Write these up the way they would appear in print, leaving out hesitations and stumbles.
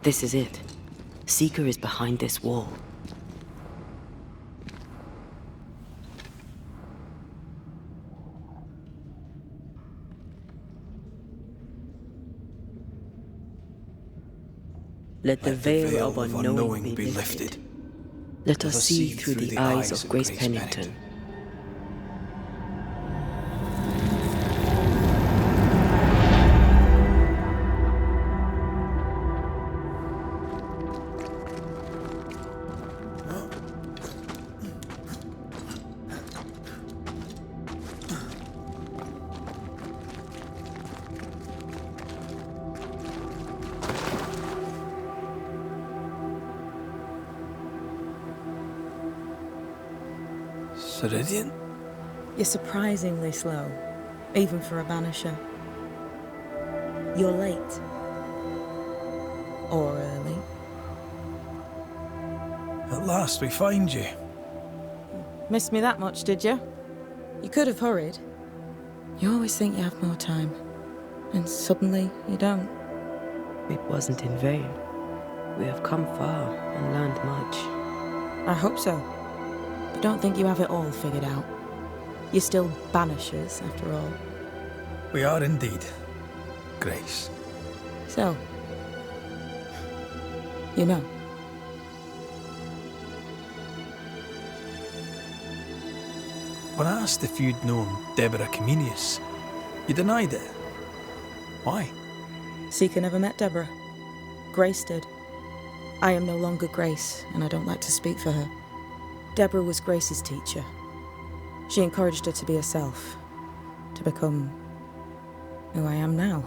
This is it. Seeker is behind this wall. Let the veil of unknowing be lifted. Let us see through the eyes of Grace Pennington. Ceridian? You're surprisingly slow, even for a Banisher. You're late. Or early. At last we find you. Missed me that much, did you? You could have hurried. You always think you have more time, and suddenly you don't. It wasn't in vain. We have come far and learned much. I hope so. But don't think you have it all figured out. You're still Banishers, after all. We are indeed, Grace. So, you know. When asked if you'd known Deborah Comenius, you denied it. Why? Seeker never met Deborah. Grace did. I am no longer Grace, and I don't like to speak for her. Deborah was Grace's teacher. She encouraged her to be herself, to become who I am now.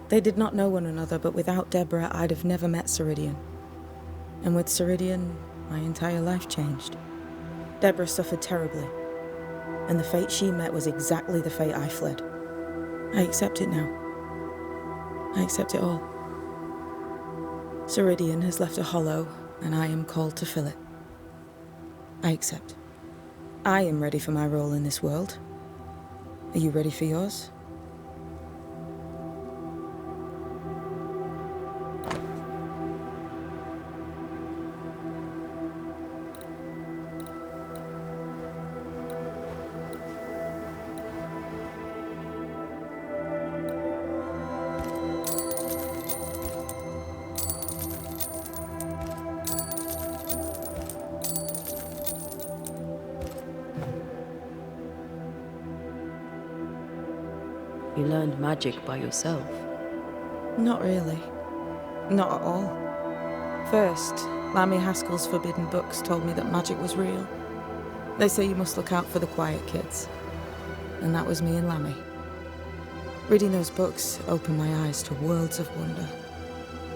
They did not know one another, but without Deborah, I'd have never met Ceridian. And with Ceridian, my entire life changed. Deborah suffered terribly, and the fate she met was exactly the fate I fled. I accept it now. I accept it all. Ceridian has left a hollow, and I am called to fill it. I accept. I am ready for my role in this world. Are you ready for yours? You learned magic by yourself. Not really. Not at all. First, Lammy Haskell's forbidden books told me that magic was real. They say you must look out for the quiet kids. And that was me and Lammy. Reading those books opened my eyes to worlds of wonder.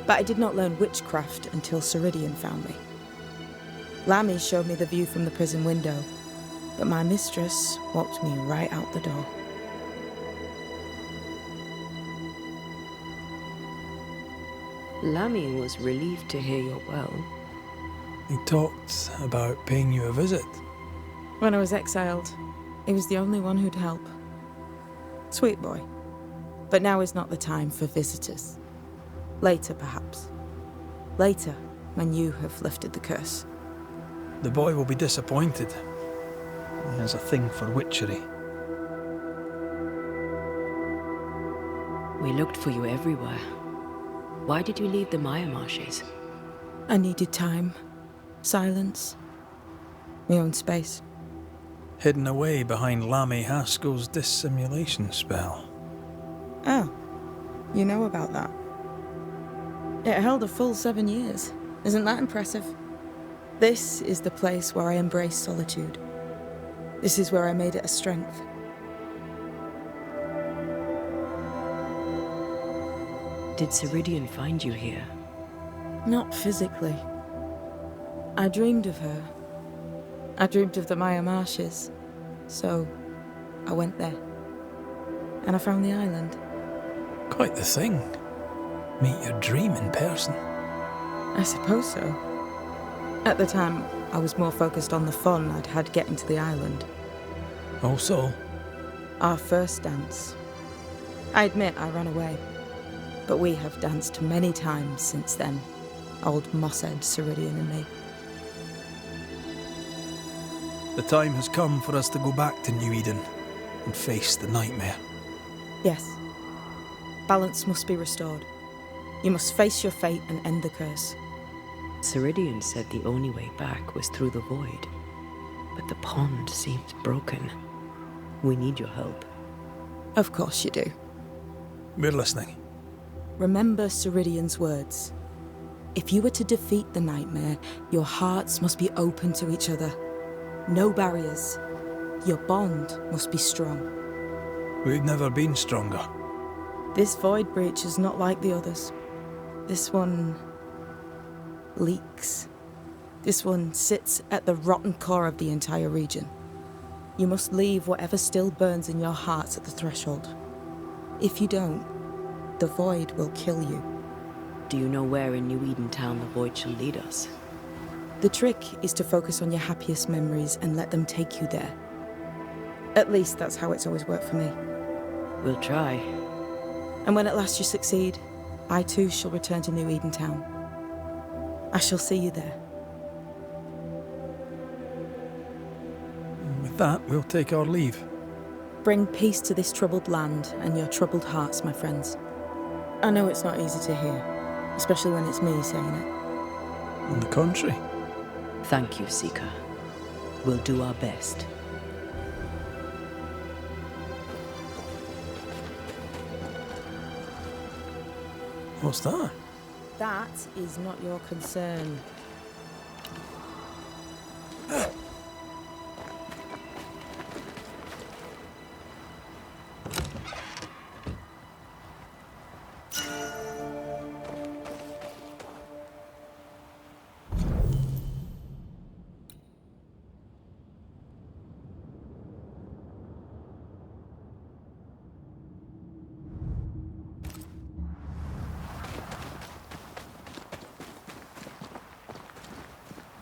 But I did not learn witchcraft until Ceridian found me. Lammy showed me the view from the prison window, but my mistress walked me right out the door. Lammy was relieved to hear you're well. He talked about paying you a visit. When I was exiled, he was the only one who'd help. Sweet boy. But now is not the time for visitors. Later, perhaps. Later, when you have lifted the curse. The boy will be disappointed. He has a thing for witchery. We looked for you everywhere. Why did you leave the Maya marshes? I needed time, silence, my own space. Hidden away behind Lammy Haskell's dissimulation spell. Oh, you know about that? It held a full 7 years. Isn't that impressive? This is the place where I embraced solitude. This is where I made it a strength. Did Ceridian find you here? Not physically. I dreamed of her. I dreamed of the Maya marshes. So, I went there. And I found the island. Quite the thing. Meet your dream in person. I suppose so. At the time, I was more focused on the fun I'd had getting to the island. Also, Our first dance. I admit I ran away. But we have danced many times since then, old moss-head Ceridian and me. The time has come for us to go back to New Eden and face the nightmare. Yes. Balance must be restored. You must face your fate and end the curse. Ceridian said the only way back was through the void. But the pond seems broken. We need your help. Of course you do. We're listening. Remember Ceridian's words. If you were to defeat the nightmare, your hearts must be open to each other. No barriers. Your bond must be strong. We've never been stronger. This void breach is not like the others. This one leaks. This one sits at the rotten core of the entire region. You must leave whatever still burns in your hearts at the threshold. If you don't, the void will kill you. Do you know where in New Eden Town the void shall lead us? The trick is to focus on your happiest memories and let them take you there. At least that's how it's always worked for me. We'll try. And when at last you succeed, I too shall return to New Eden Town. I shall see you there. With that, we'll take our leave. Bring peace to this troubled land and your troubled hearts, my friends. I know it's not easy to hear, especially when it's me saying it. On the contrary. Thank you, Seeker. We'll do our best. What's that? That is not your concern.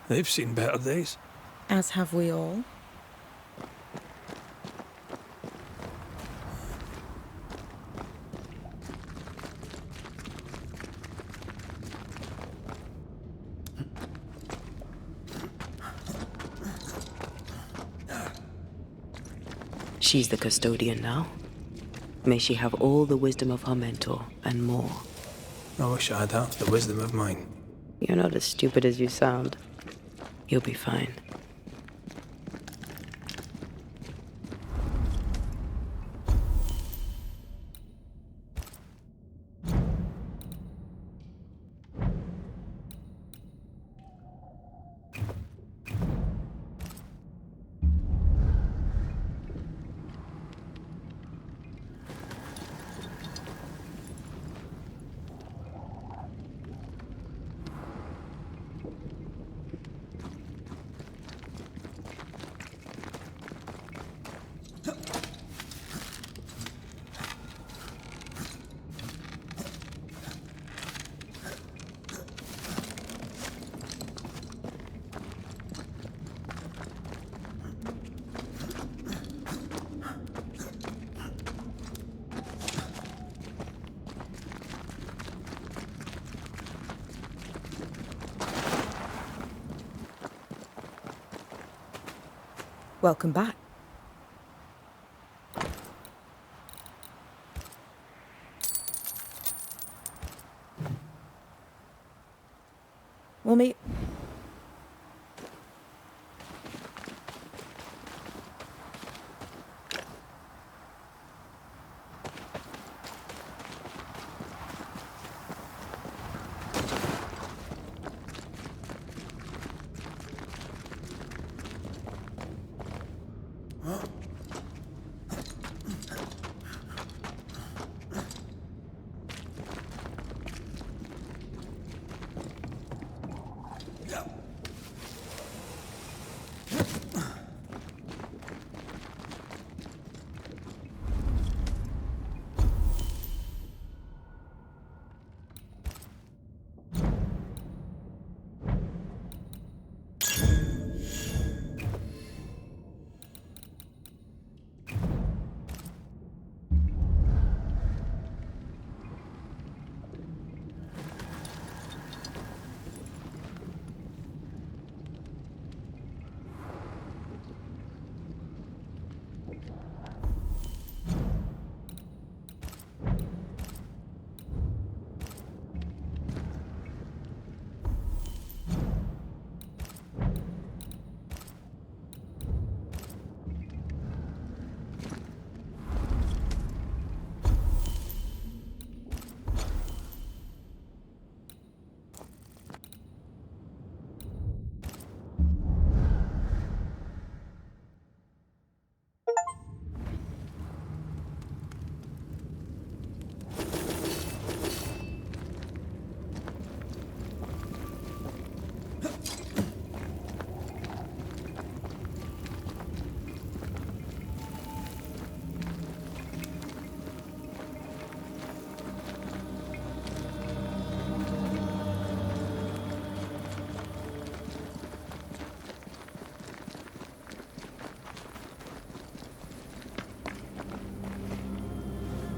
They've seen better days. As have we all. She's the custodian now. May she have all the wisdom of her mentor, and more. I wish I had half the wisdom of mine. You're not as stupid as you sound. You'll be fine. Welcome back. We'll meet.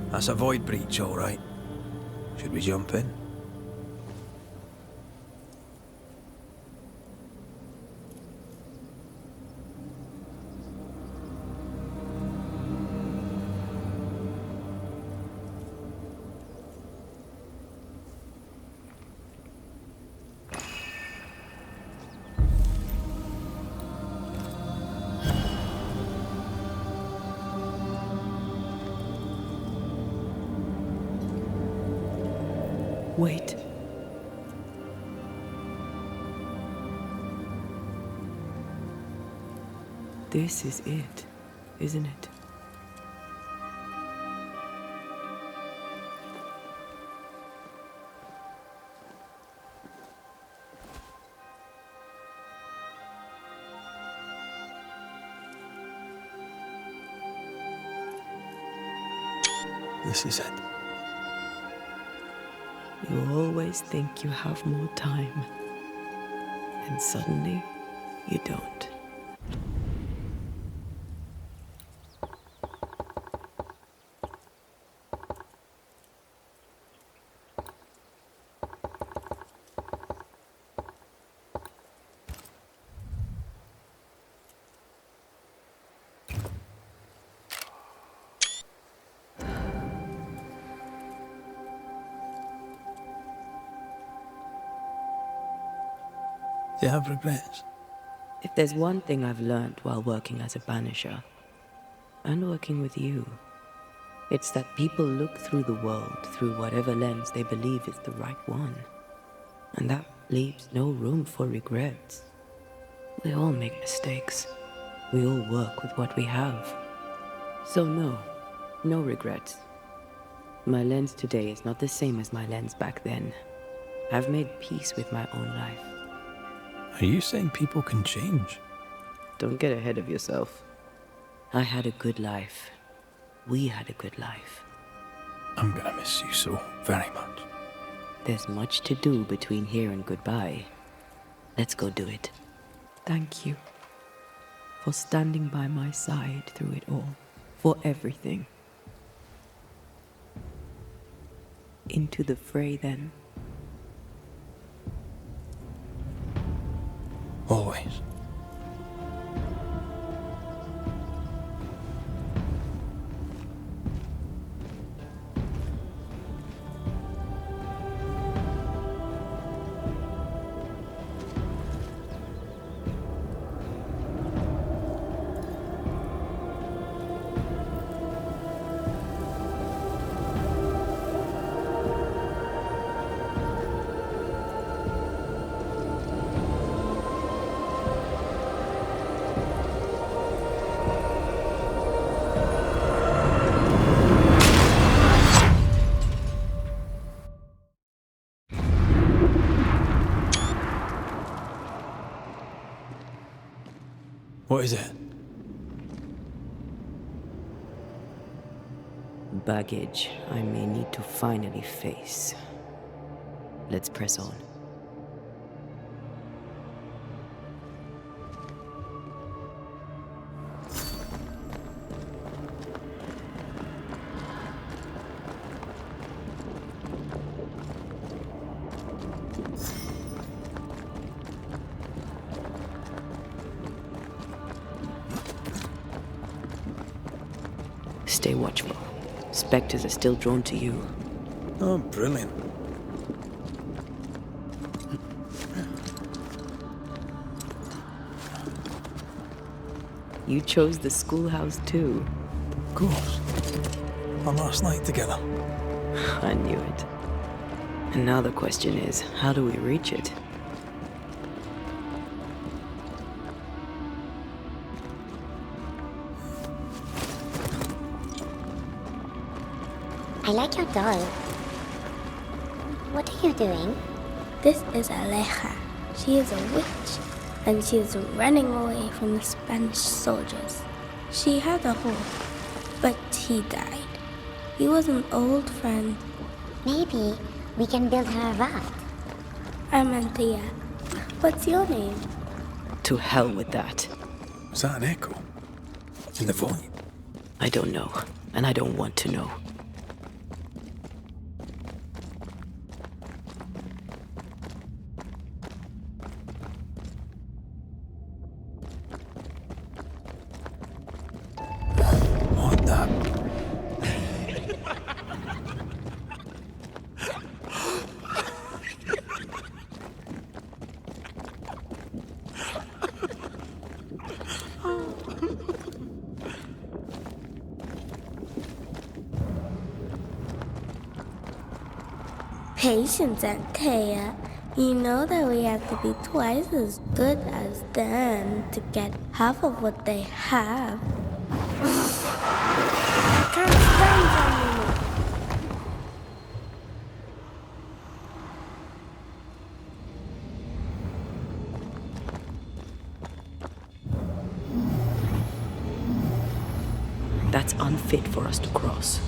That's a void breach, all right. Should we jump in? Wait. This is it, isn't it? This is it. You always think you have more time, and suddenly you don't. Do you have regrets? If there's one thing I've learned while working as a Banisher, and working with you, it's that people look through the world through whatever lens they believe is the right one. And that leaves no room for regrets. We all make mistakes. We all work with what we have. So no regrets. My lens today is not the same as my lens back then. I've made peace with my own life. Are you saying people can change? Don't get ahead of yourself. I had a good life. We had a good life. I'm gonna miss you so very much. There's much to do between here and goodbye. Let's go do it. Thank you for standing by my side through it all. For everything. Into the fray, then. Always. What is it? Baggage I may need to finally face. Let's press on. Stay watchful. Spectres are still drawn to you. Oh, brilliant. You chose the schoolhouse too. Of course. Our last night together. I knew it. And now the question is, how do we reach it? I like your doll. What are you doing? This is Aleja. She is a witch, and she is running away from the Spanish soldiers. She had a horse, but he died. He was an old friend. Maybe we can build her a raft. I'm Anthea. What's your name? To hell with that. Was that an echo? In the void? I don't know, and I don't want to know. patience, Antea. You know that we have to be twice as good as them to get half of what they have. I can't stand them anymore. That's unfit for us to cross.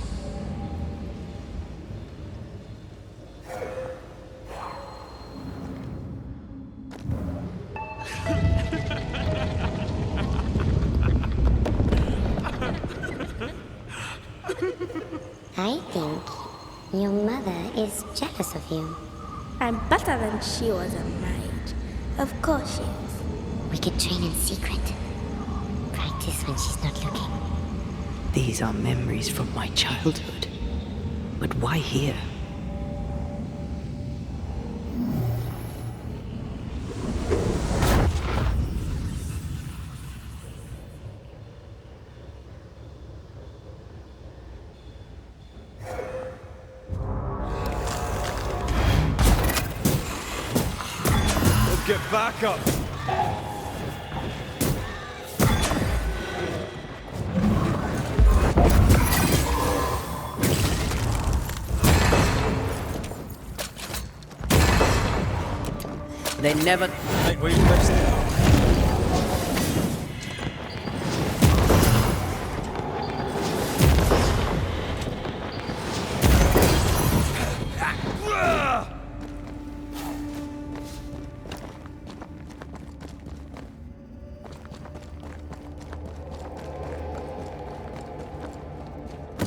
I think your mother is jealous of you. I'm better than she was at my age. Of course she is. We could train in secret. Practice when she's not looking. These are memories from my childhood. But why here? Get back up! They never... Ain't we missed it?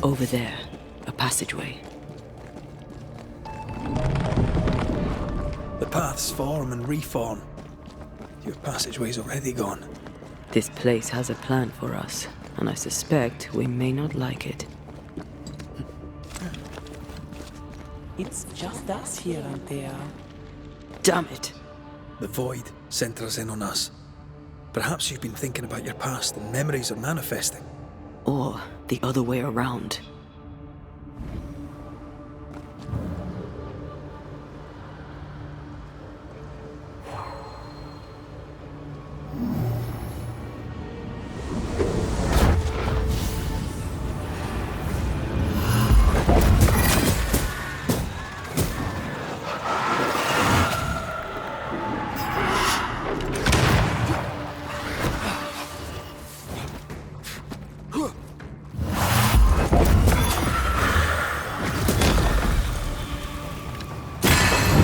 Over there, a passageway. The paths form and reform. Your passageway's already gone. This place has a plan for us, and I suspect we may not like it. It's just us here, Antea. Damn it! The void centres in on us. Perhaps you've been thinking about your past and memories are manifesting. Or the other way around.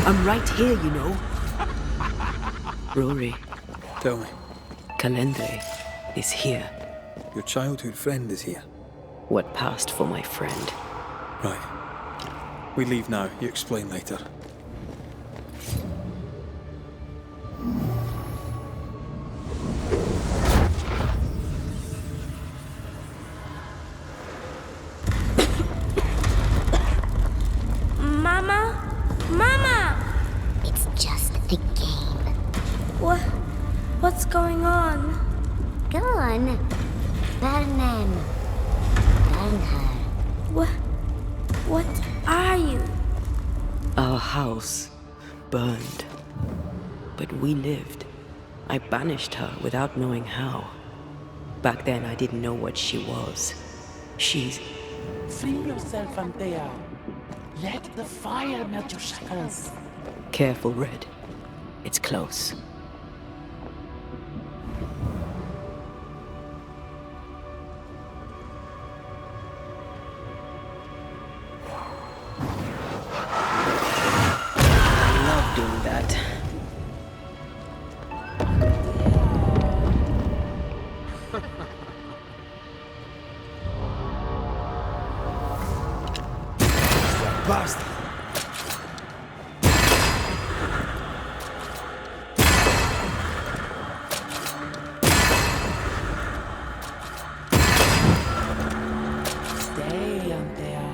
I'm right here, you know. Rory, Tell me, Calendre is here. your childhood friend is here. What passed for my friend? Right. We leave now. You explain later. Mama? Mama! It's just a game. What's going on? Go on. Burn them. Burn her. What are you? Our house burned. But we lived. I banished her without knowing how. Back then I didn't know what she was. She's... Free yourself, Antea. Let the fire melt your shackles. Careful, Red. It's close. I love doing that. Bastard! Stay, Antea.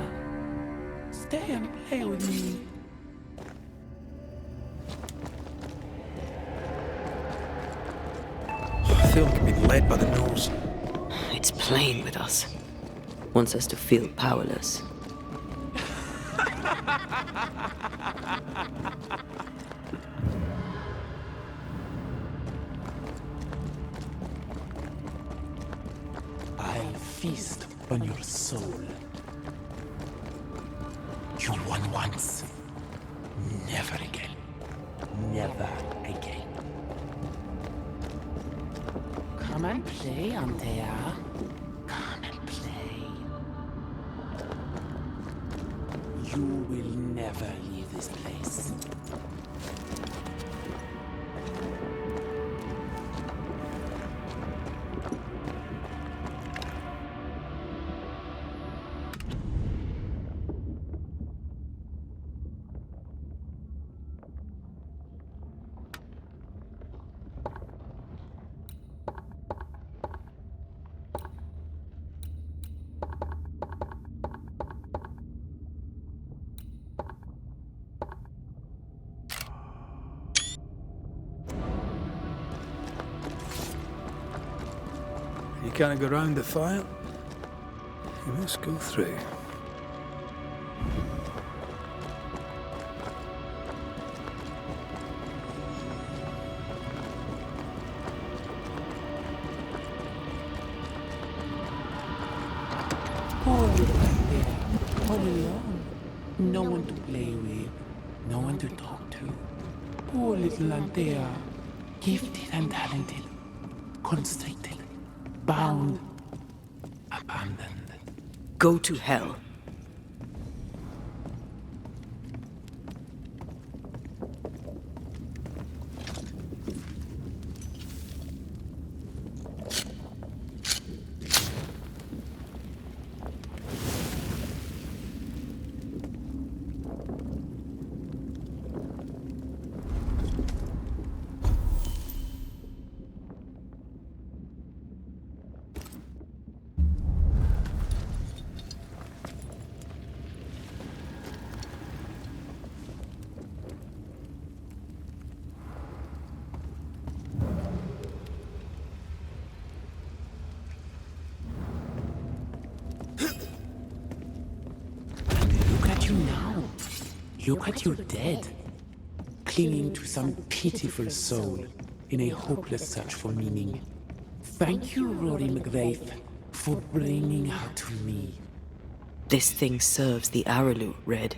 Stay and play with me. I feel like I'm being led by the nose. It's playing with us. Wants us to feel powerless. I'll feast on your soul. You won once. Never again. Never again. Come and play, Antea. Come and play. You will never leave this place. You can't go round the fire. You must go through. Poor little Antea. All alone. No one to play with. No one to talk to. Poor little Antea. Gifted and talented. Constricted. Bound. Abandoned. Go to hell. Look at you now. Look at you dead. Clinging to some pitiful soul in a hopeless search for meaning. Thank you, Rory McGrath, for bringing her to me. This thing serves the Aralu, Red.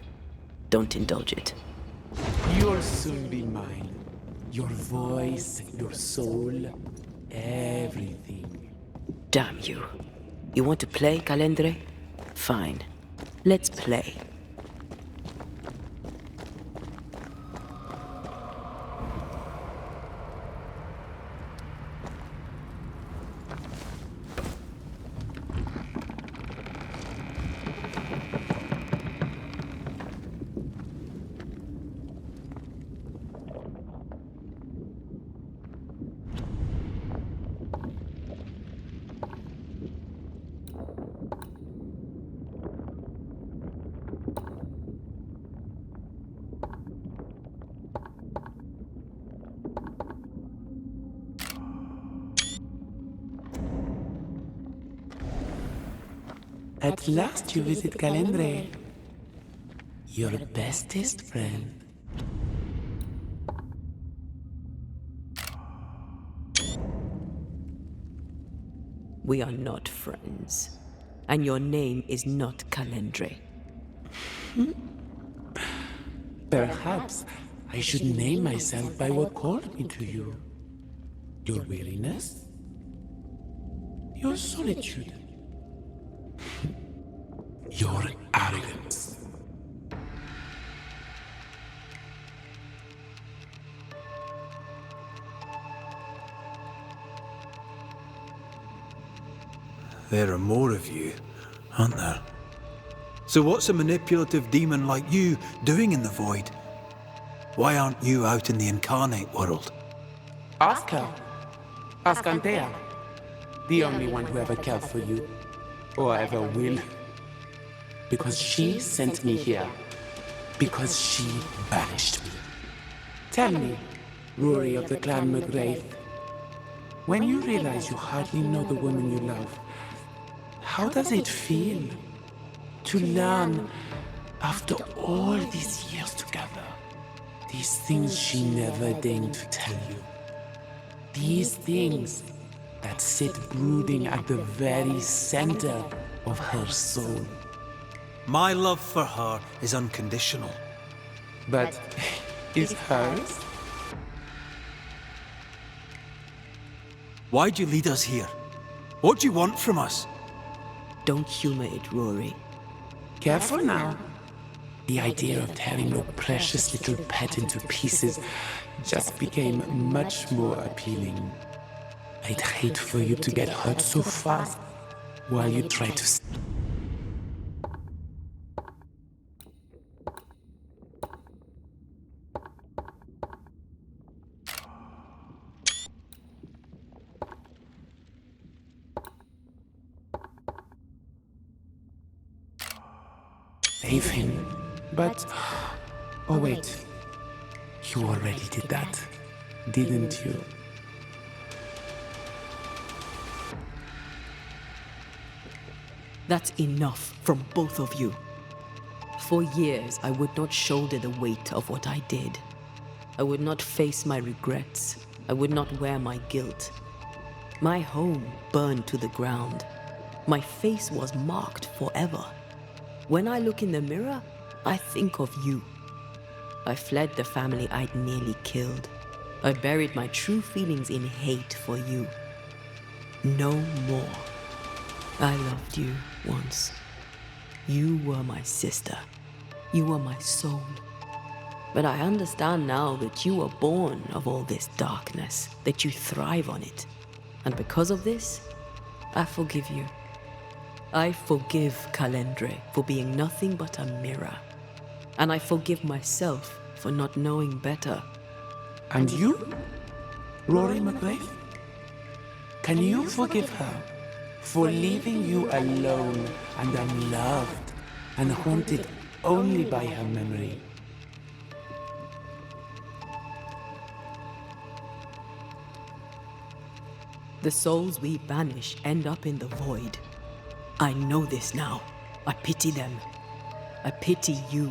Don't indulge it. You'll soon be mine. Your voice, your soul, everything. Damn you. You want to play, Calendre? Fine. Let's play. At last you visit Calendre. Your bestest friend. We are not friends. And your name is not Calendre. Perhaps I should name myself by what called me to you. Your weariness? Your solitude? Your arrogance? There are more of you, aren't there? So what's a manipulative demon like you doing in the void? Why aren't you out in the incarnate world? Ask her. Ask Antea. The only one who ever cared for you. Or ever will. Because she sent me here. Because she banished me. Tell me, Rory of the clan McGrath, when you realize you hardly know the woman you love, how does it feel to learn, after all these years together, These things she never deigned to tell you. These things that sit brooding at the very center of her soul. My love for her is unconditional. But is hers? Why'd you lead us here? What do you want from us? Don't humor it, Rory. Careful now. The idea of tearing your precious little pet into pieces just became much more appealing. I'd hate for you to get hurt so fast while you try to save him. But, oh wait, you already did that, didn't you? That's enough from both of you. For years, I would not shoulder the weight of what I did. I would not face my regrets. I would not wear my guilt. My home burned to the ground. My face was marked forever. When I look in the mirror, I think of you. I fled the family I'd nearly killed. I buried my true feelings in hate for you. No more. I loved you once. You were my sister. You were my soul. But I understand now that you were born of all this darkness, that you thrive on it. And because of this, I forgive you. I forgive Calendre for being nothing but a mirror. And I forgive myself for not knowing better. And you, Rory McGrath? Can you forgive her for leaving you alone and unloved and haunted only by her memory? The souls we banish end up in the void. I know this now. I pity them. I pity you.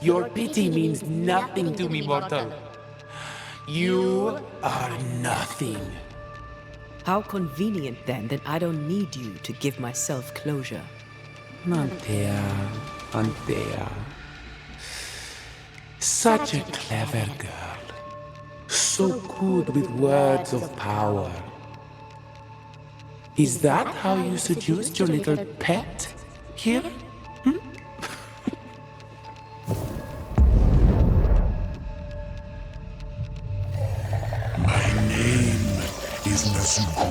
Your pity means nothing to me, mortal. You are nothing. How convenient then that I don't need you to give myself closure. Antea. Such a clever girl. So good with words of power. Is that how you seduced your little pet here? My name is Nasuku,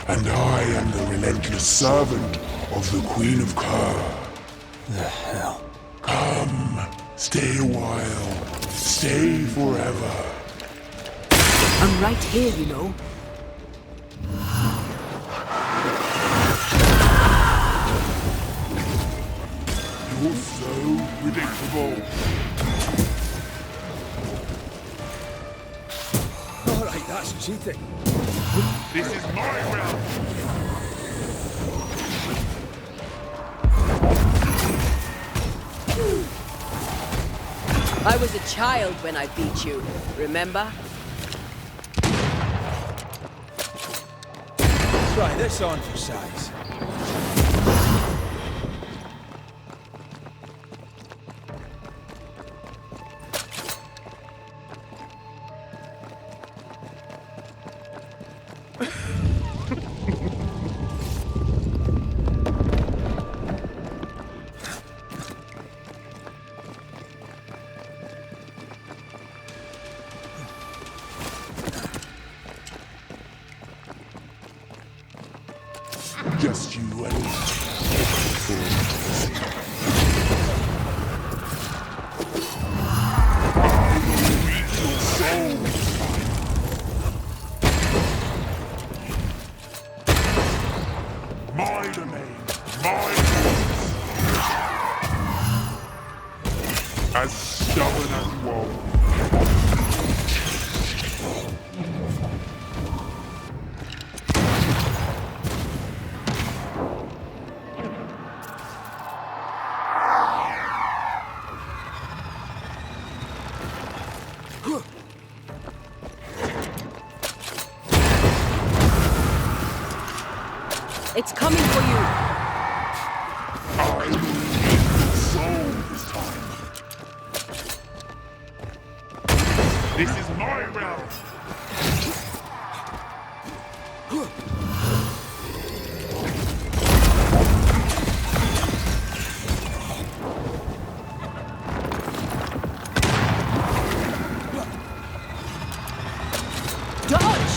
and I am the relentless servant of the Queen of Kerr. The hell? Come, stay a while, stay forever. I'm right here, you know. You're so predictable. All right, that's cheating. This is my realm. I was a child when I beat you, remember? Try this on for size. Just you and me. My domain, my voice. As stubborn as you are. It's coming for you! I will take your soul this time. This is my realm. Dodge!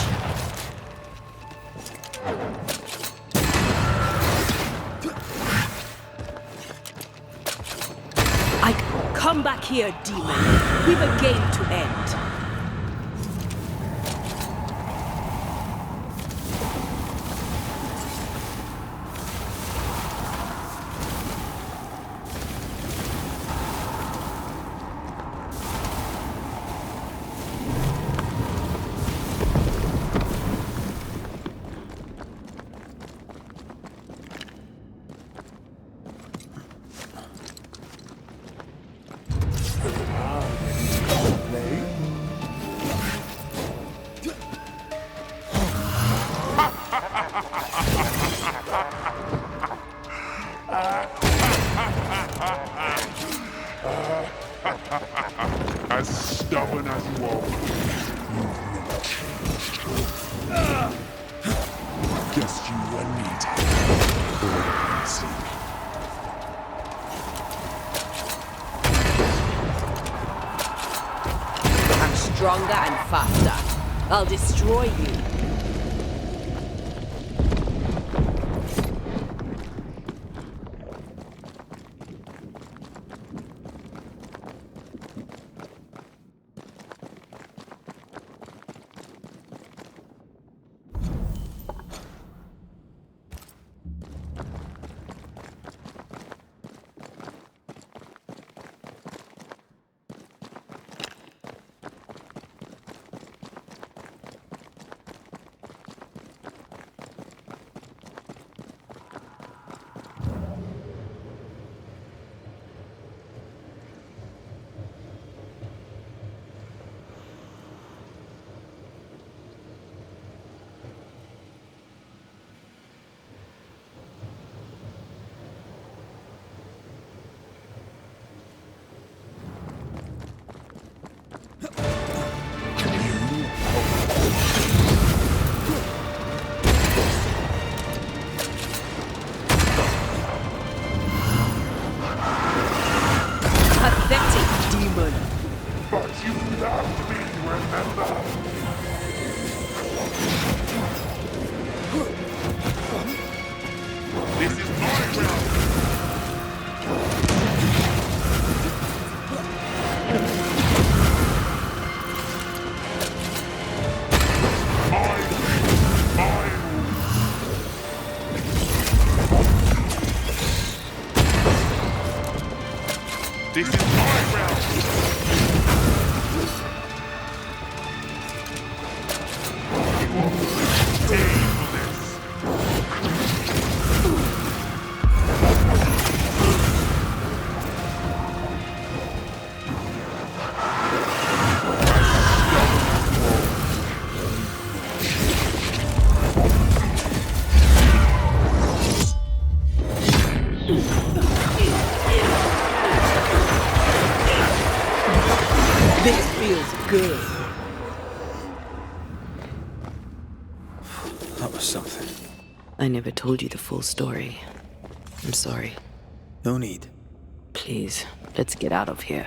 Come back here, demon. We've a game to end. As stubborn as you are, you've never changed. Guess you and me together. See. I'm stronger and faster. I'll destroy you. But you loved me, remember? This is my realm. This is my realm! You will pay for this! This feels good. That was something. I never told you the full story. I'm sorry. No need. Please, let's get out of here.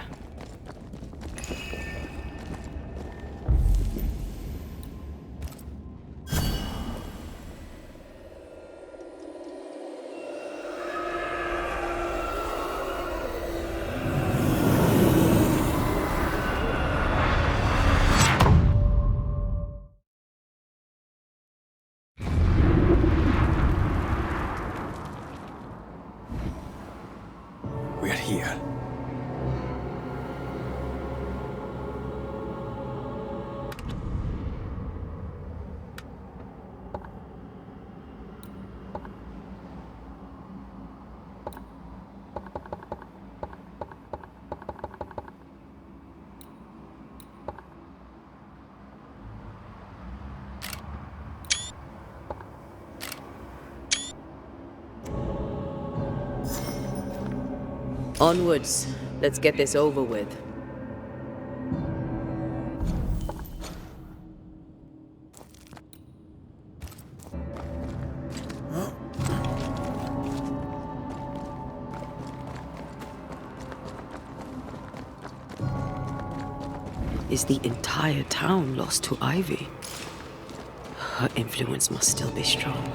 We're here. Onwards. Let's get this over with. Is the entire town lost to Ivy? Her influence must still be strong.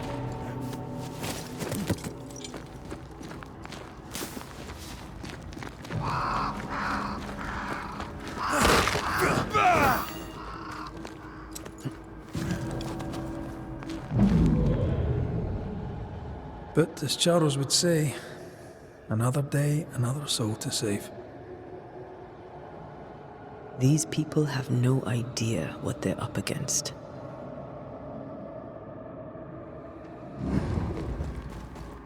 But as Charles would say, another day, another soul to save. These people have no idea what they're up against.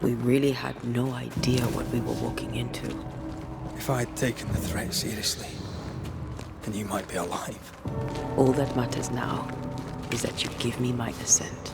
We really had no idea what we were walking into. If I had taken the threat seriously, then you might be alive. All that matters now is that you give me my assent.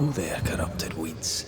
Oh there, corrupted weeds.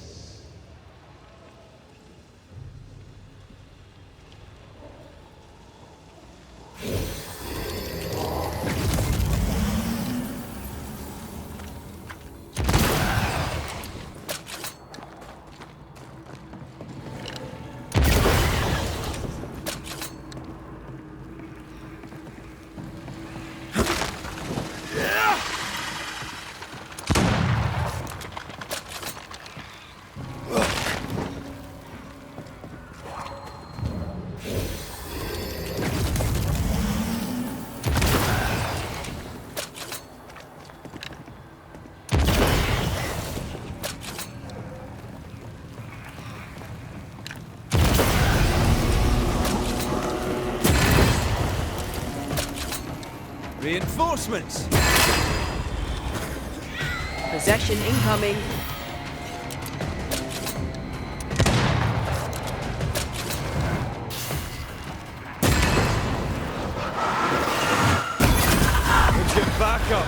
Reinforcements! Possession incoming. Let's get back up!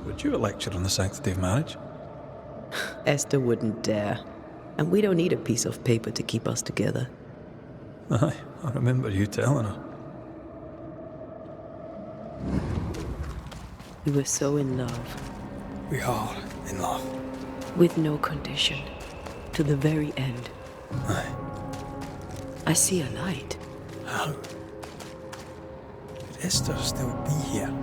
Would you a lecture on the sanctity of marriage? Esther wouldn't dare. And we don't need a piece of paper to keep us together. Aye, I remember you telling her. We were so in love. We are in love. With no condition. To the very end. Aye. I see a light. How? Could Esther still be here?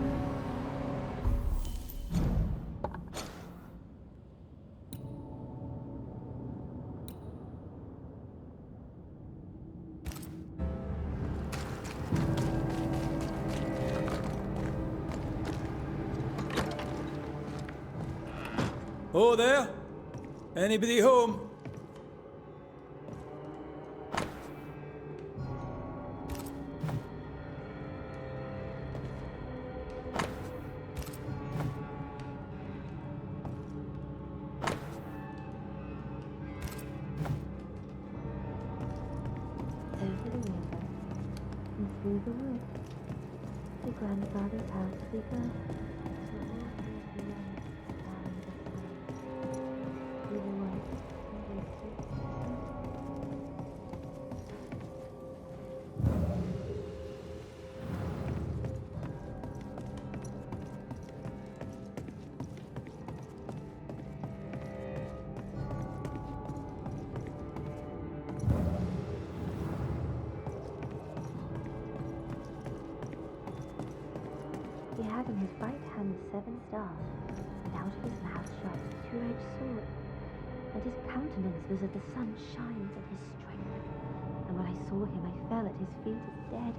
Oh, there? Anybody home? There's a river, and through the woods, to grandfather's house we go. 7 stars, and out of his mouth shot a two-edged sword, and his countenance was as the sun shines of his strength. And when I saw him, I fell at his feet as dead,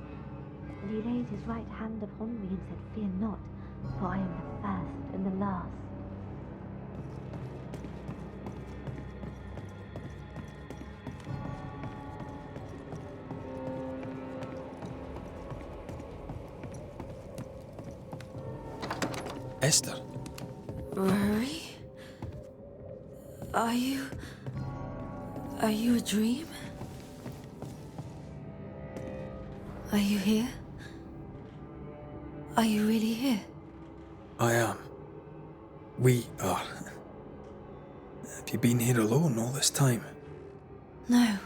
and he laid his right hand upon me and said, "Fear not, for I am the first and the last." Esther, Rory? Are you a dream? Are you here? Are you really here? I am. We are. Have you been here alone all this time? No,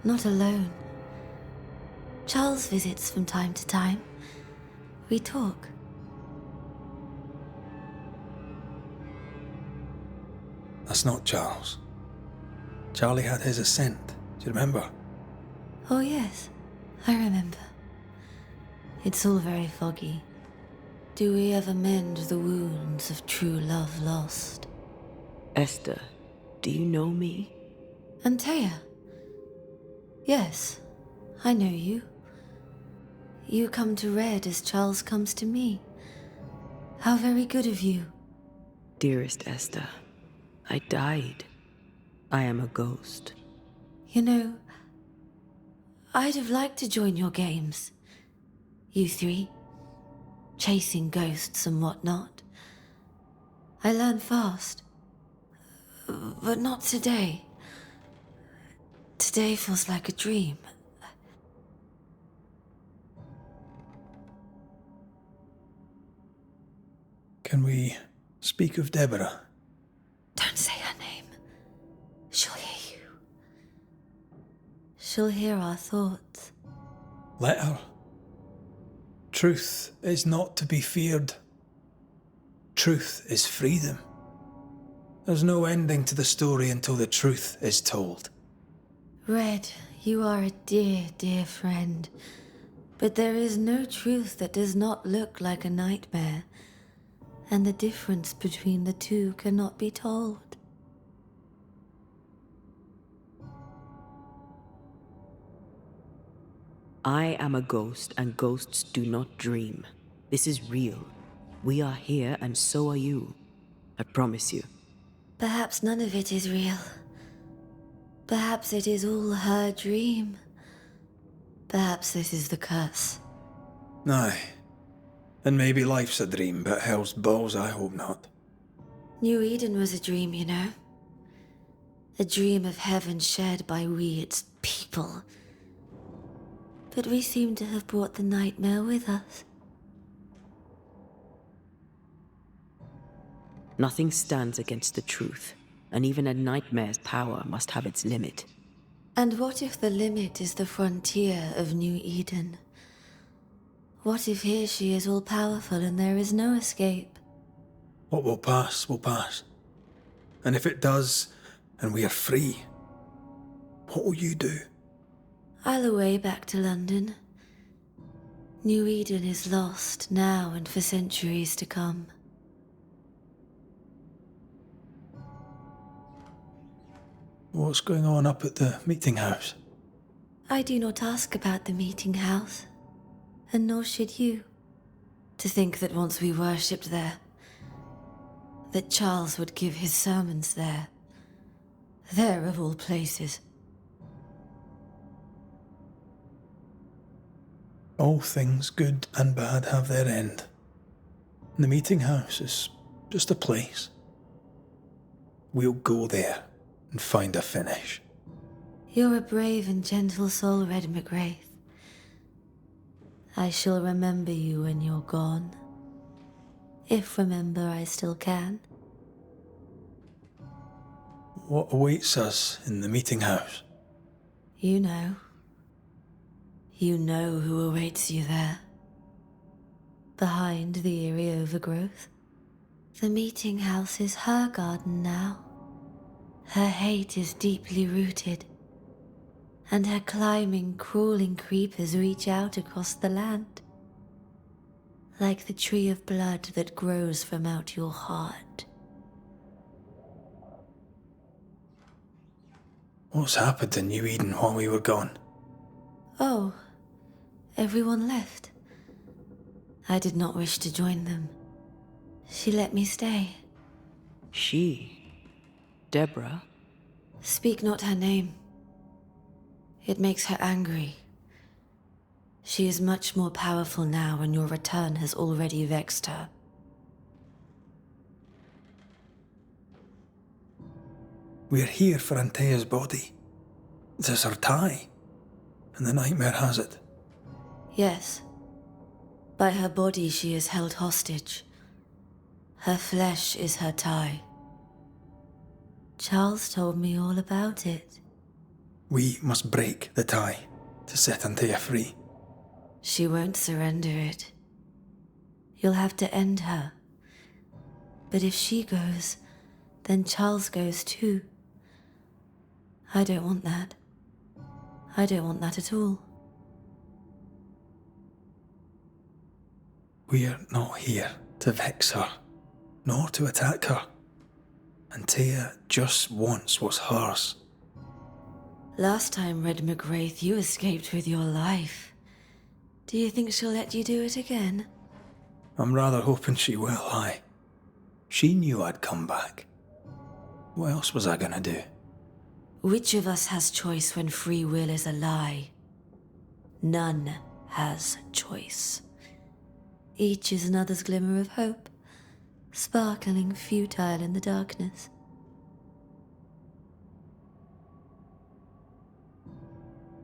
not alone. Charles visits from time to time. We talk. That's not Charles. Charlie had his ascent. Do you remember? Oh yes, I remember. It's all very foggy. Do we ever mend the wounds of true love lost? Esther, do you know me? Antea? Yes, I know you. You come to Red as Charles comes to me. How very good of you. Dearest Esther, I died. I am a ghost. You know, I'd have liked to join your games. You three, chasing ghosts and whatnot. I learn fast. But not today. Today feels like a dream. Can we speak of Deborah? Don't say her name. She'll hear you. She'll hear our thoughts. Let her. Truth is not to be feared. Truth is freedom. There's no ending to the story until the truth is told. Red, you are a dear, dear friend. But there is no truth that does not look like a nightmare. And the difference between the two cannot be told. I am a ghost, and ghosts do not dream. This is real. We are here, and so are you. I promise you. Perhaps none of it is real. Perhaps it is all her dream. Perhaps this is the curse. Aye. And maybe life's a dream, but hell's balls, I hope not. New Eden was a dream, you know. A dream of heaven shared by we, its people. But we seem to have brought the nightmare with us. Nothing stands against the truth, and even a nightmare's power must have its limit. And what if the limit is the frontier of New Eden? What if here she is all-powerful and there is no escape? What will pass, will pass. And if it does, and we are free, what will you do? I'll away back to London. New Eden is lost now and for centuries to come. What's going on up at the meeting house? I do not ask about the meeting house, and nor should you. To think that once we worshipped there, that Charles would give his sermons there. There of all places. All things good and bad have their end. And the meeting house is just a place. We'll go there and find a finish. You're a brave and gentle soul, Red McGrath. I shall remember you when you're gone. If remember I still can. What awaits us in the meeting house? You know. You know who awaits you there. Behind the eerie overgrowth. The meeting house is her garden now. Her hate is deeply rooted. And her climbing, crawling creepers reach out across the land. like the tree of blood that grows from out your heart. What's happened to New Eden while we were gone? Oh, everyone left. I did not wish to join them. She let me stay. She? Deborah? Speak not her name. It makes her angry. She is much more powerful now, and your return has already vexed her. We're here for Antea's body. This is her tie. And the nightmare has it. Yes. By her body she is held hostage. Her flesh is her tie. Charles told me all about it. We must break the tie to set Antea free. She won't surrender it. You'll have to end her. But if she goes, then Charles goes too. I don't want that. I don't want that at all. We're not here to vex her, nor to attack her. Antea just wants what's hers. Last time, Red McGrath, you escaped with your life. Do you think she'll let you do it again? I'm rather hoping she will, aye. She knew I'd come back. What else was I gonna do? Which of us has choice when free will is a lie? None has choice. Each is another's glimmer of hope, sparkling futile in the darkness.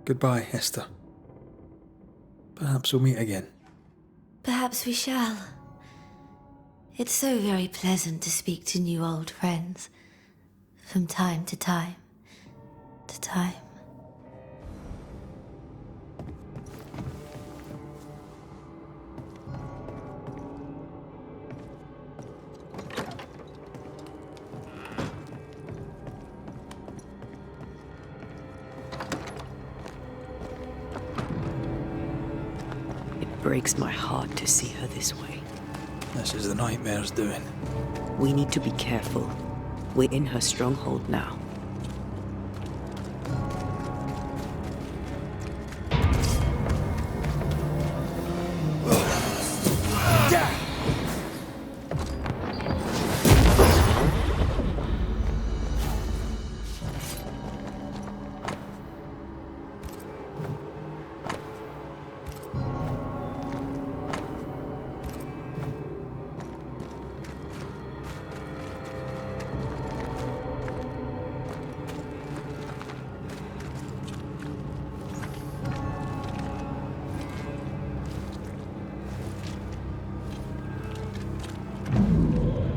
Goodbye, Esther. Perhaps we'll meet again. Perhaps we shall. It's so very pleasant to speak to new old friends, from time to time to time. It breaks my heart to see her this way. This is the nightmare's doing. We need to be careful. We're in her stronghold now.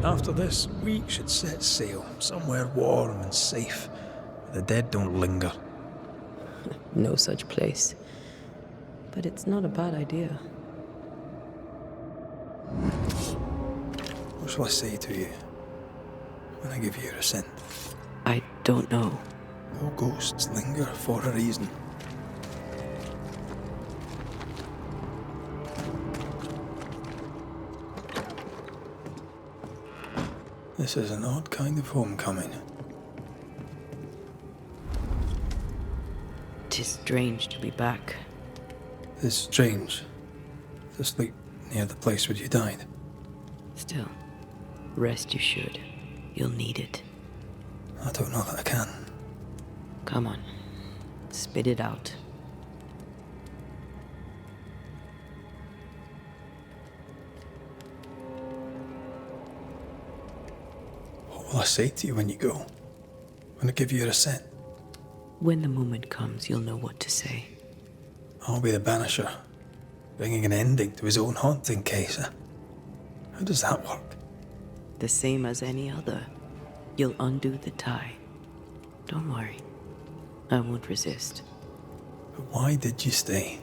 After this, we should set sail somewhere warm and safe, where the dead don't linger. No such place. But it's not a bad idea. What shall I say to you when I give you your assent? I don't know. All ghosts linger for a reason. This is an odd kind of homecoming. 'Tis strange to be back. It's strange to sleep near the place where you died. Still, rest you should. You'll need it. I don't know that I can. Come on. Spit it out. What will I say to you when you go? When I give you your assent? When the moment comes, you'll know what to say. I'll be the banisher, bringing an ending to his own haunting case. How does that work? The same as any other. You'll undo the tie. Don't worry. I won't resist. But why did you stay?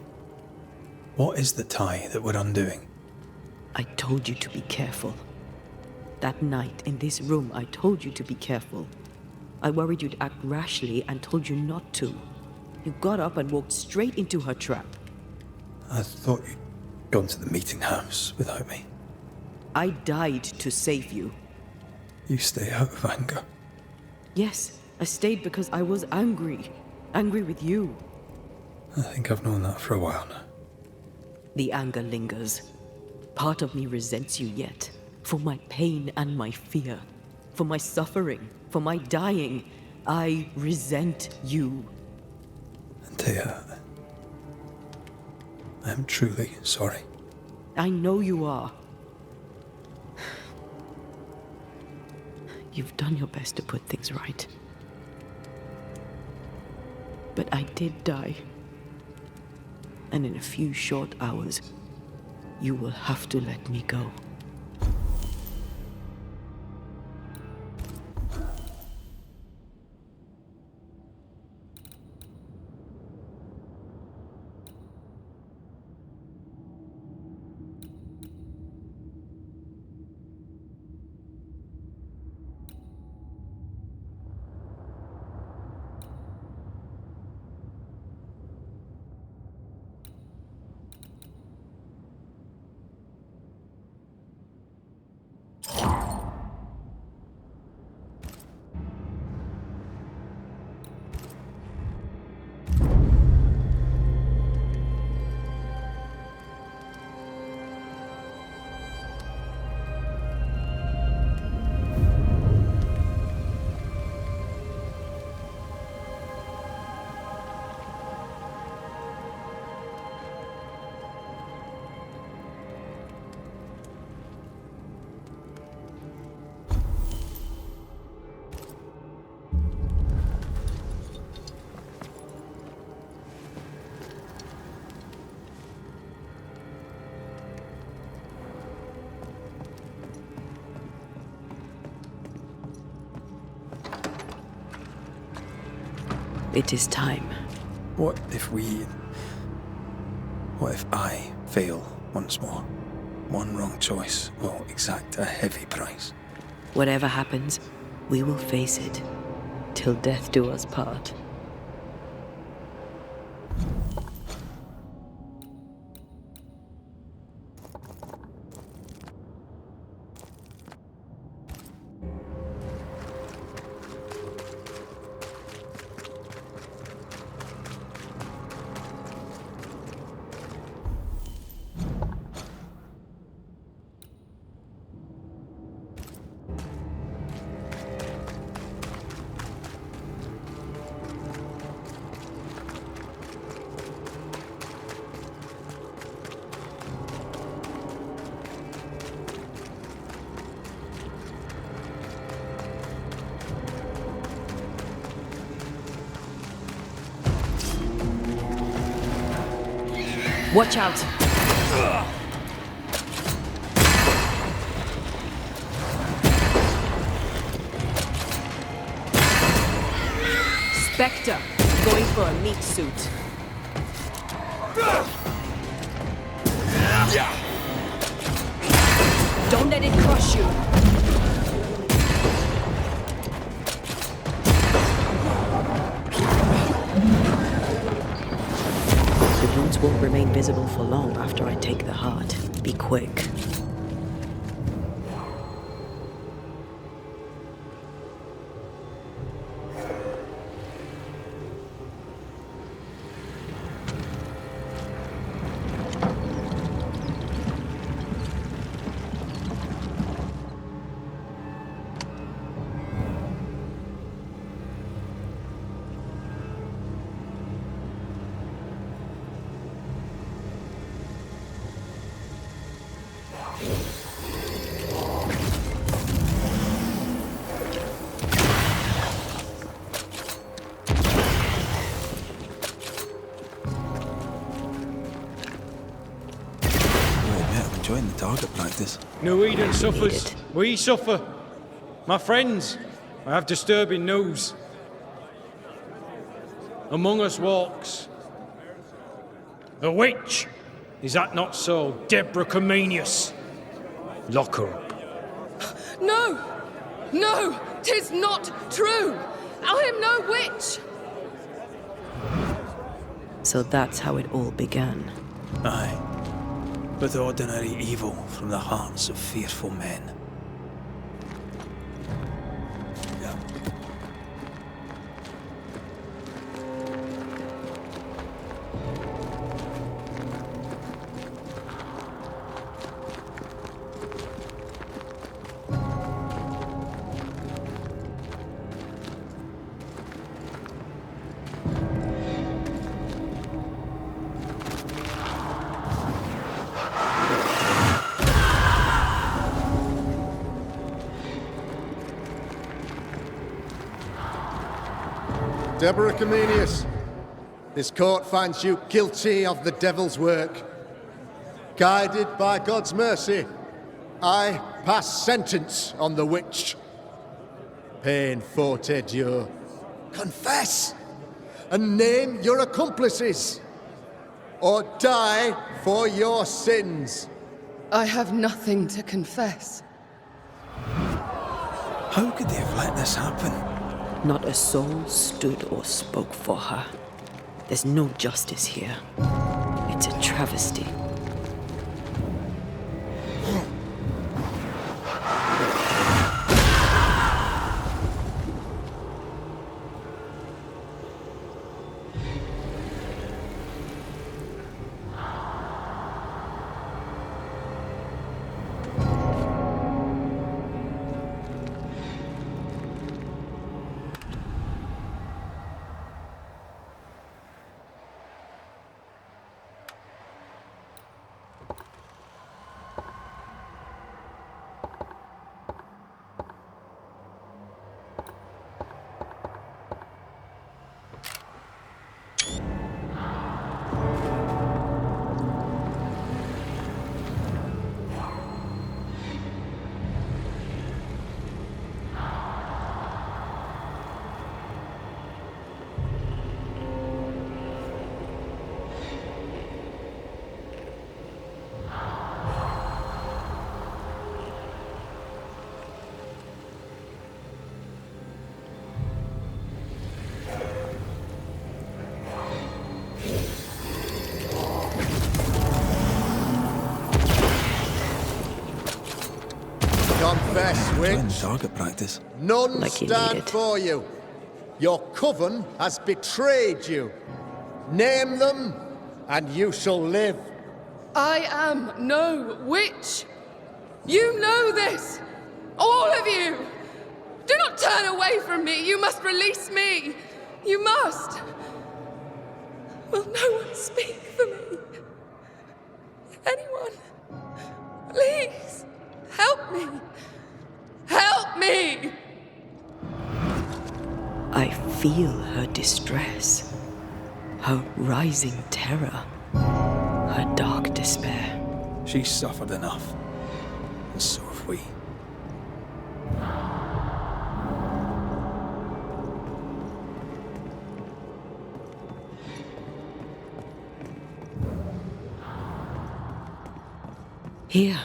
What is the tie that we're undoing? I told you to be careful. That night in this room, I told you to be careful. I worried you'd act rashly and told you not to. You got up and walked straight into her trap. I thought you gone to the meeting house without me. I died to save you. You stay out of anger. Yes, I stayed because I was angry. Angry with you. I think I've known that for a while now. The anger lingers. Part of me resents you yet. For my pain and my fear. For my suffering. For my dying. I resent you. Antea, I am truly sorry. I know you are. You've done your best to put things right. But I did die. And in a few short hours, you will have to let me go. It is time. What if I fail once more? One wrong choice will exact a heavy price. Whatever happens, we will face it. Till death do us part. Watch out! Spectre, going for a meat suit. Don't let it crush you. The wounds won't remain visible for long after I take the heart. Be quick. Enjoying the target practice. No Eden suffers. We suffer. My friends, I have disturbing news. Among us walks a witch. Is that not so, Deborah Comenius? Lock her up. No! No! 'Tis not true! I am no witch! So that's how it all began. Aye. with ordinary evil from the hearts of fearful men. Deborah Comenius, this court finds you guilty of the devil's work. Guided by God's mercy, I pass sentence on the witch. Pain forte Dieu. Confess and name your accomplices, or die for your sins. I have nothing to confess. How could they have let this happen? Not a soul stood or spoke for her. There's no justice here. It's a travesty. Confess, witch. Target practice. None Like you stand needed. for you. Your coven has betrayed you. Name them, and you shall live. I am no witch. You know this. All of you. Do not turn away from me. You must release me. You must. Will no one speak for me? Anyone? Please, help me. Help me! I feel her distress, her rising terror, her dark despair. She's suffered enough. And so have we. Here,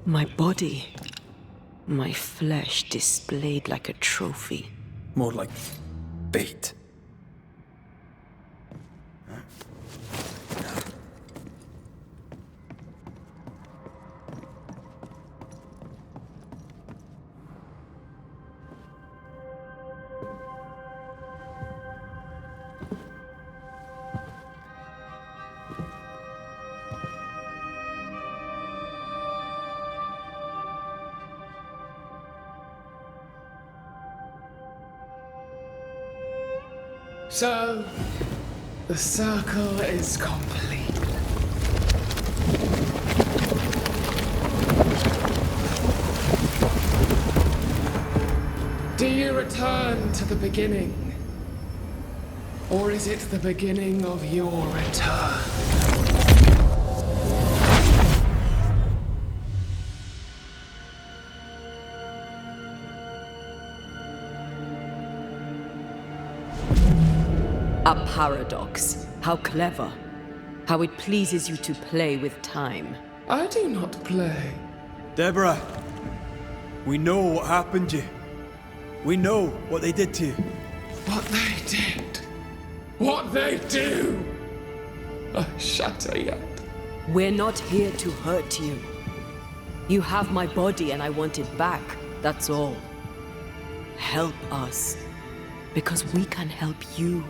my body, my flesh displayed like a trophy. More like bait. So, the circle is complete. Do you return to the beginning? Or is it the beginning of your return? A paradox. How clever. How it pleases you to play with time. I do not play. Deborah, we know what happened to you. We know what they did to you. What they did. What they do. I shatter yet. We're not here to hurt you. You have my body and I want it back, that's all. Help us, because we can help you.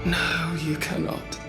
No, you cannot.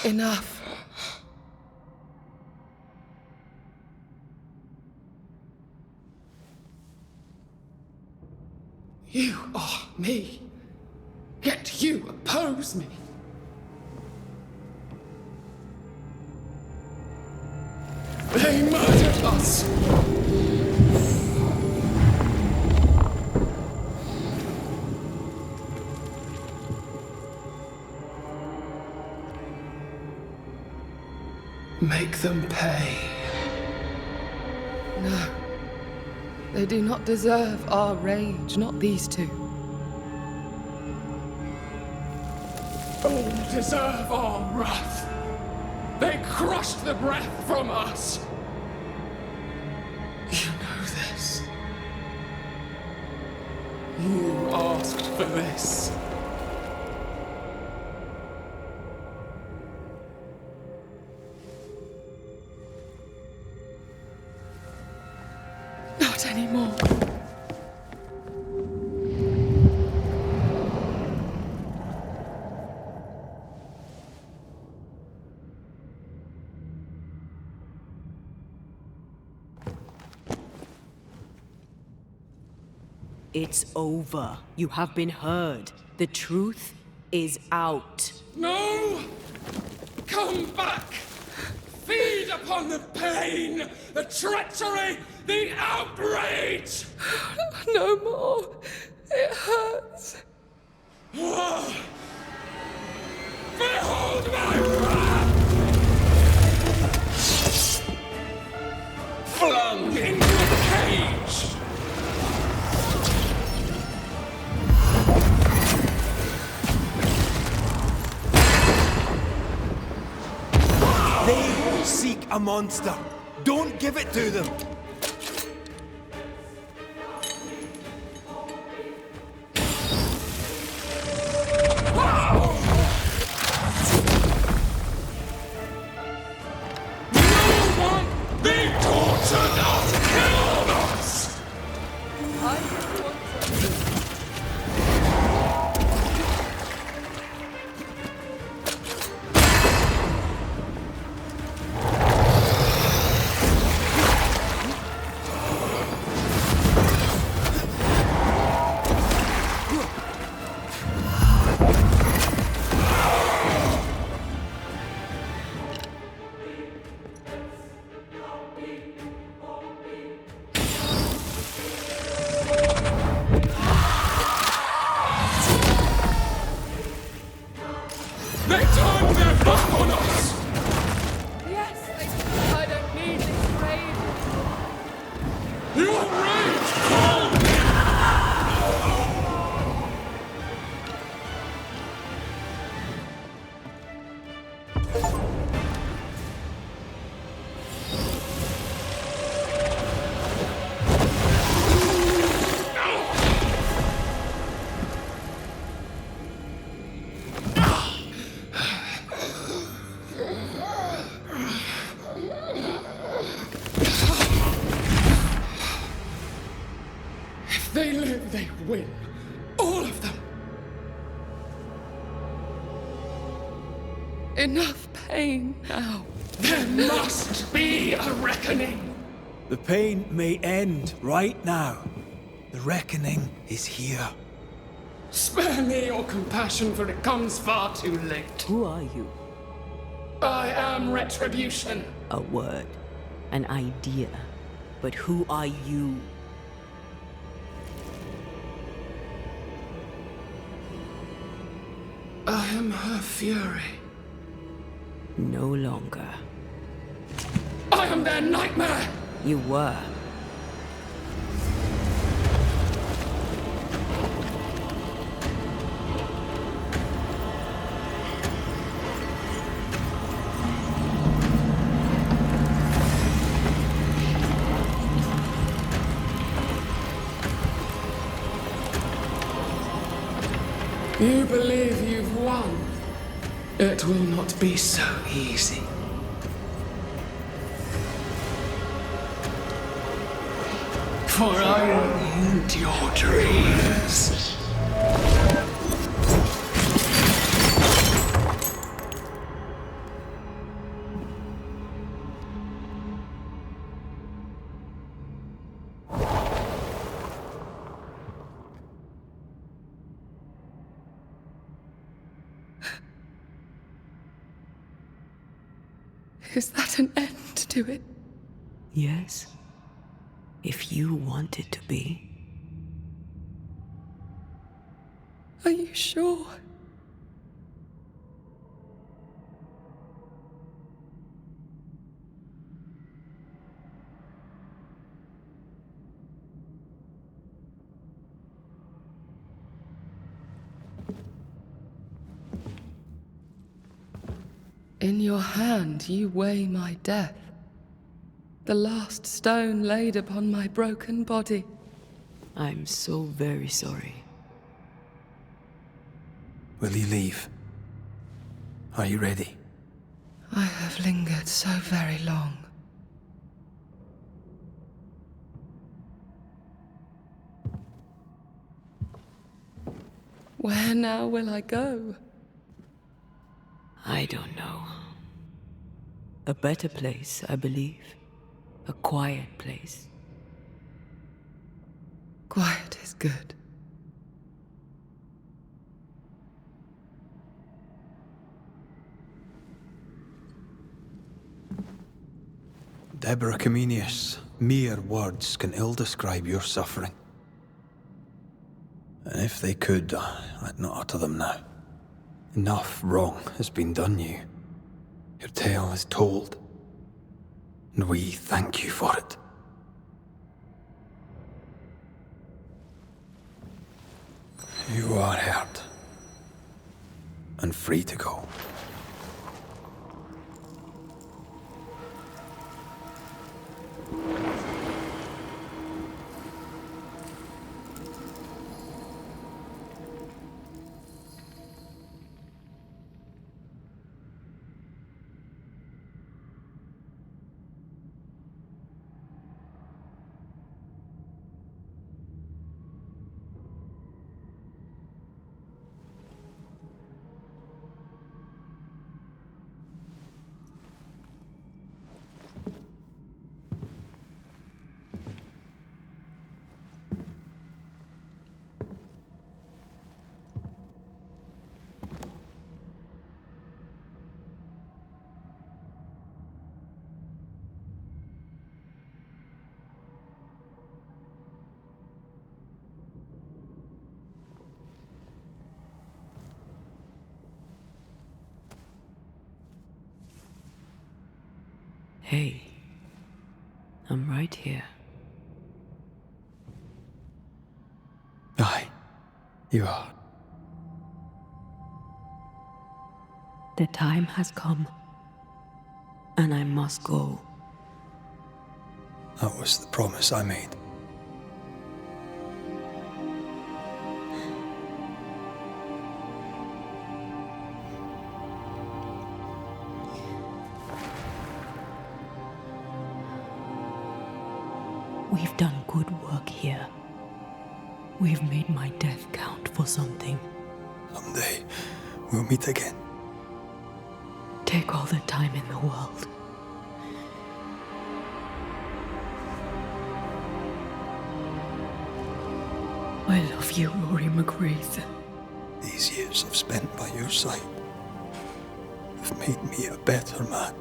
Enough. You are me, yet you oppose me. They murdered us. Make them pay. No. They do not deserve our rage, not these two. All deserve our wrath. They crushed the breath from us. You know this. You asked for this. Not anymore. It's over. You have been heard. The truth is out. No! Come back! Feed upon the pain, the treachery, the outrage! No more. It hurts. Behold my wrath! Flung into a cage! They seek a monster. Don't give it to them. I just want to... They turned their back on us! Yes, I don't need this rage. Your rage called me! If they live, they win. All of them. Enough pain now. There must be a reckoning. The pain may end right now. The reckoning is here. Spare me your compassion, for it comes far too late. Who are you? I am Retribution. A word. An idea. But who are you? I am her fury. No longer. I am their nightmare! You were. You believe you've won? It will not be so easy. For I will end your dreams. Is that an end to it? Yes. If you want it to be. Are you sure? In your hand you weigh my death. The last stone laid upon my broken body. I'm so very sorry. Will you leave? Are you ready? I have lingered so very long. Where now will I go? I don't know. A better place, I believe. A quiet place. Quiet is good. Deborah Comenius, mere words can ill describe your suffering. And if they could, I'd not utter them now. Enough wrong has been done you. Your tale is told. And we thank you for it. You are hurt. And free to go. Hey, I'm right here. Aye, you are. The time has come, and I must go. That was the promise I made. We've done good work here. We've made my death count for something. Someday, we'll meet again. Take all the time in the world. I love you, Rory McGrath. These years I've spent by your side have made me a better man.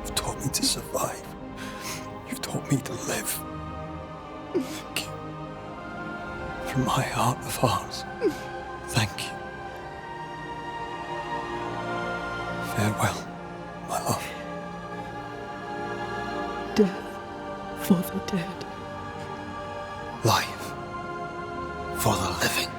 You've taught me to survive. You've taught me to live. Thank you. From my heart of hearts, thank you. Farewell, my love. Death for the dead. Life for the living.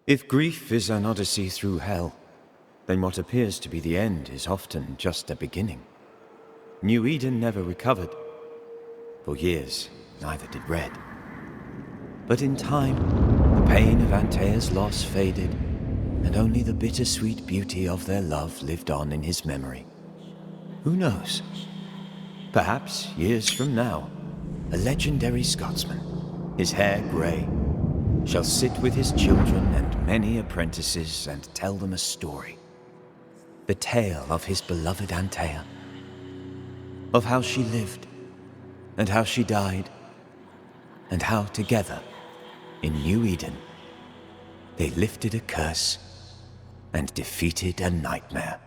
If grief is an odyssey through hell, then what appears to be the end is often just a beginning. New Eden never recovered. For years, neither did Red. But in time, the pain of Antea's loss faded, and only the bittersweet beauty of their love lived on in his memory. Who knows? Perhaps, years from now, a legendary Scotsman, his hair grey, shall sit with his children and many apprentices and tell them a story. The tale of his beloved Antea. Of how she lived, and how she died, and how together, in New Eden, they lifted a curse and defeated a nightmare.